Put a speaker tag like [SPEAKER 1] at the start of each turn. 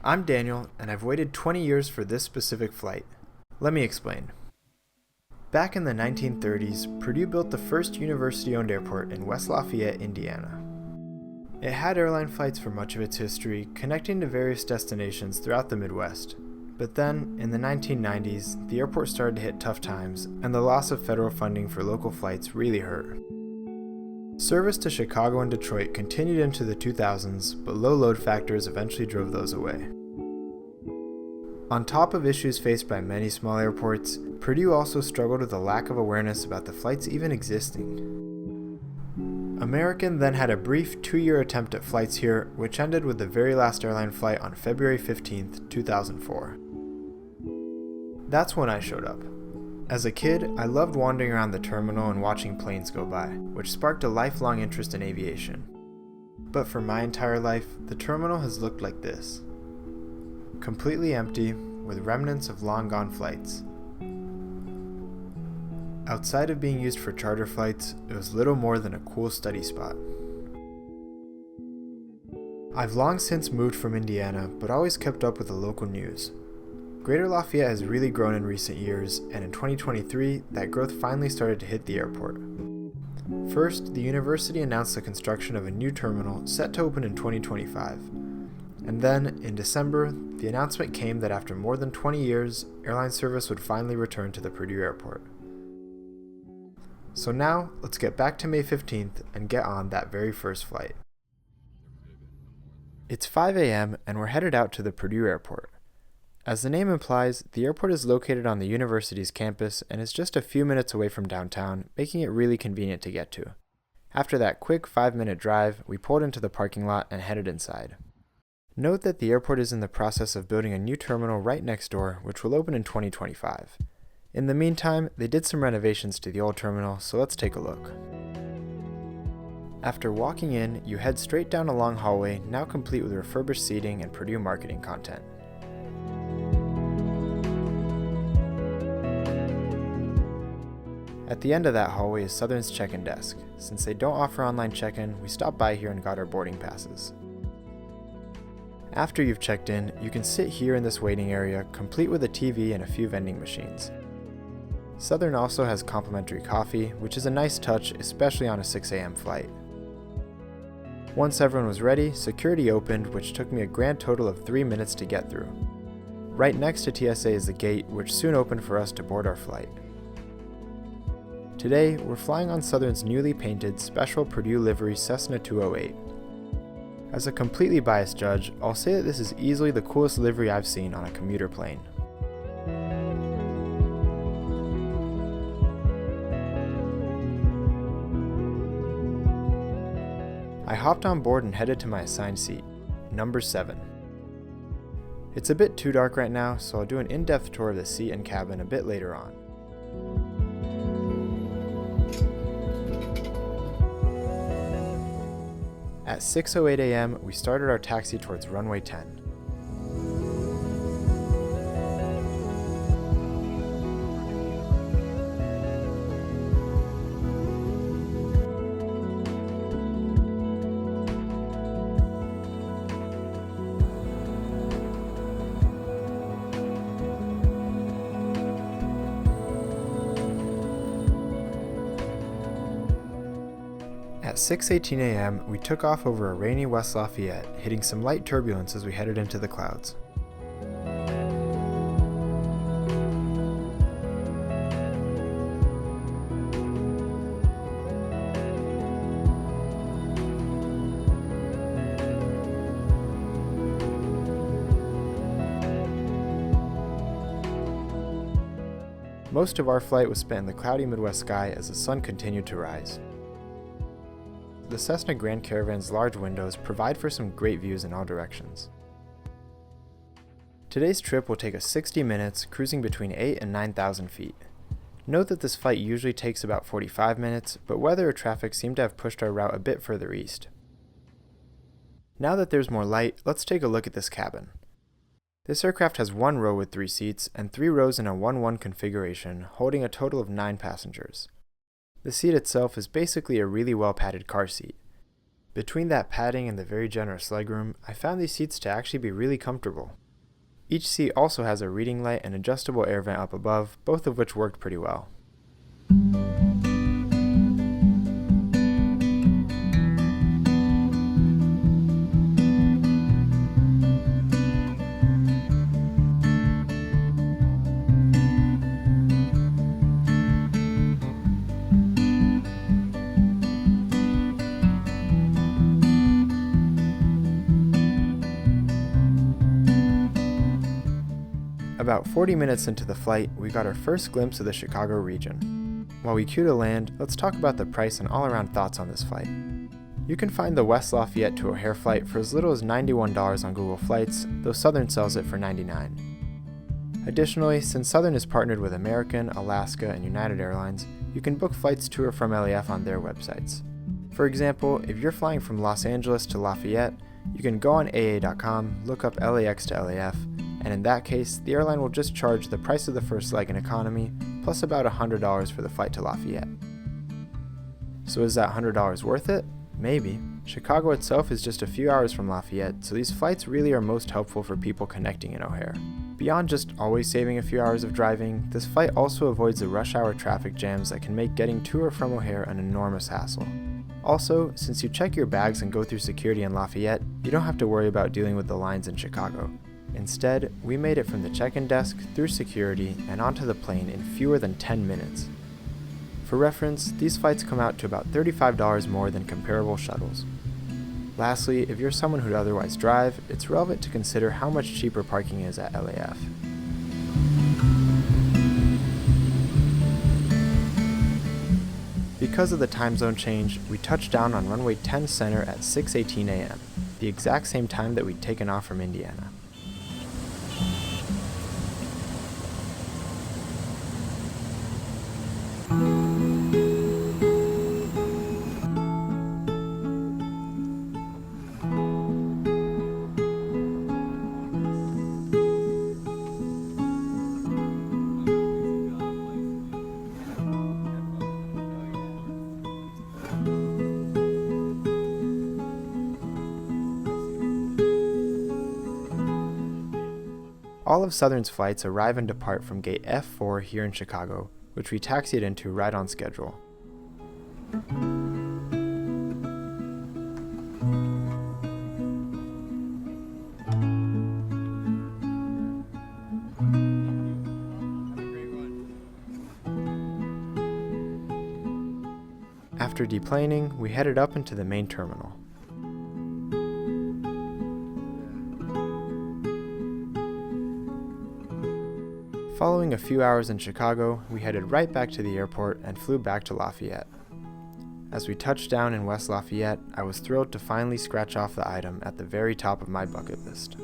[SPEAKER 1] I'm Daniel, and I've waited 20 years for this specific flight. Let me explain. Back in the 1930s, Purdue built the first university-owned airport in West Lafayette, Indiana. It had airline flights for much of its history, connecting to various destinations throughout the Midwest. But then, in the 1990s, the airport started to hit tough times, and the loss of federal funding for local flights really hurt. Service to Chicago and Detroit continued into the 2000s, but low load factors eventually drove those away. On top of issues faced by many small airports, Purdue also struggled with a lack of awareness about the flights even existing. American then had a brief 2-year attempt at flights here, which ended with the very last airline flight on February 15, 2004. That's when I showed up. As a kid, I loved wandering around the terminal and watching planes go by, which sparked a lifelong interest in aviation. But for my entire life, the terminal has looked like this. Completely empty, with remnants of long-gone flights. Outside of being used for charter flights, it was little more than a cool study spot. I've long since moved from Indiana, but always kept up with the local news. Greater Lafayette has really grown in recent years, and in 2023, that growth finally started to hit the airport. First, the university announced the construction of a new terminal set to open in 2025. And then, in December, the announcement came that after more than 20 years, airline service would finally return to the Purdue Airport. So now, let's get back to May 15th and get on that very first flight. It's 5 a.m. and we're headed out to the Purdue Airport. As the name implies, the airport is located on the university's campus and is just a few minutes away from downtown, making it really convenient to get to. After that quick 5-minute drive, we pulled into the parking lot and headed inside. Note that the airport is in the process of building a new terminal right next door, which will open in 2025. In the meantime, they did some renovations to the old terminal, so let's take a look. After walking in, you head straight down a long hallway, now complete with refurbished seating and Purdue marketing content. At the end of that hallway is Southern's check-in desk. Since they don't offer online check-in, we stopped by here and got our boarding passes. After you've checked in, you can sit here in this waiting area, complete with a TV and a few vending machines. Southern also has complimentary coffee, which is a nice touch, especially on a 6 a.m. flight. Once everyone was ready, security opened, which took me a grand total of 3 minutes to get through. Right next to TSA is the gate, which soon opened for us to board our flight. Today, we're flying on Southern's newly painted special Purdue livery Cessna 208. As a completely biased judge, I'll say that this is easily the coolest livery I've seen on a commuter plane. I hopped on board and headed to my assigned seat, number 7. It's a bit too dark right now, so I'll do an in-depth tour of the seat and cabin a bit later on. At 6:08 a.m., we started our taxi towards runway 10. At 6:18 a.m., we took off over a rainy West Lafayette, hitting some light turbulence as we headed into the clouds. Most of our flight was spent in the cloudy Midwest sky as the sun continued to rise. The Cessna Grand Caravan's large windows provide for some great views in all directions. Today's trip will take us 60 minutes, cruising between 8,000 and 9,000 feet. Note that this flight usually takes about 45 minutes, but weather or traffic seem to have pushed our route a bit further east. Now that there's more light, let's take a look at this cabin. This aircraft has 1 row with 3 seats and 3 rows in a 1-1 configuration, holding a total of 9 passengers. The seat itself is basically a really well padded car seat. Between that padding and the very generous legroom, I found these seats to actually be really comfortable. Each seat also has a reading light and adjustable air vent up above, both of which worked pretty well. About 40 minutes into the flight, we got our first glimpse of the Chicago region. While we queue to land, let's talk about the price and all-around thoughts on this flight. You can find the West Lafayette to O'Hare flight for as little as $91 on Google Flights, though Southern sells it for $99. Additionally, since Southern is partnered with American, Alaska, and United Airlines, you can book flights to or from LAF on their websites. For example, if you're flying from Los Angeles to Lafayette, you can go on AA.com, look up LAX to LAF, and in that case, the airline will just charge the price of the first leg in economy, plus about $100 for the flight to Lafayette. So is that $100 worth it? Maybe. Chicago itself is just a few hours from Lafayette, so these flights really are most helpful for people connecting in O'Hare. Beyond just always saving a few hours of driving, this flight also avoids the rush hour traffic jams that can make getting to or from O'Hare an enormous hassle. Also, since you check your bags and go through security in Lafayette, you don't have to worry about dealing with the lines in Chicago. Instead, we made it from the check-in desk, through security, and onto the plane in fewer than 10 minutes. For reference, these flights come out to about $35 more than comparable shuttles. Lastly, if you're someone who'd otherwise drive, it's relevant to consider how much cheaper parking is at LAF. Because of the time zone change, we touched down on runway 10 center at 6:18 a.m., the exact same time that we'd taken off from Indiana. All of Southern's flights arrive and depart from gate F4 here in Chicago, which we taxied into right on schedule. After deplaning, we headed up into the main terminal. Following a few hours in Chicago, we headed right back to the airport and flew back to Lafayette. As we touched down in West Lafayette, I was thrilled to finally scratch off the item at the very top of my bucket list.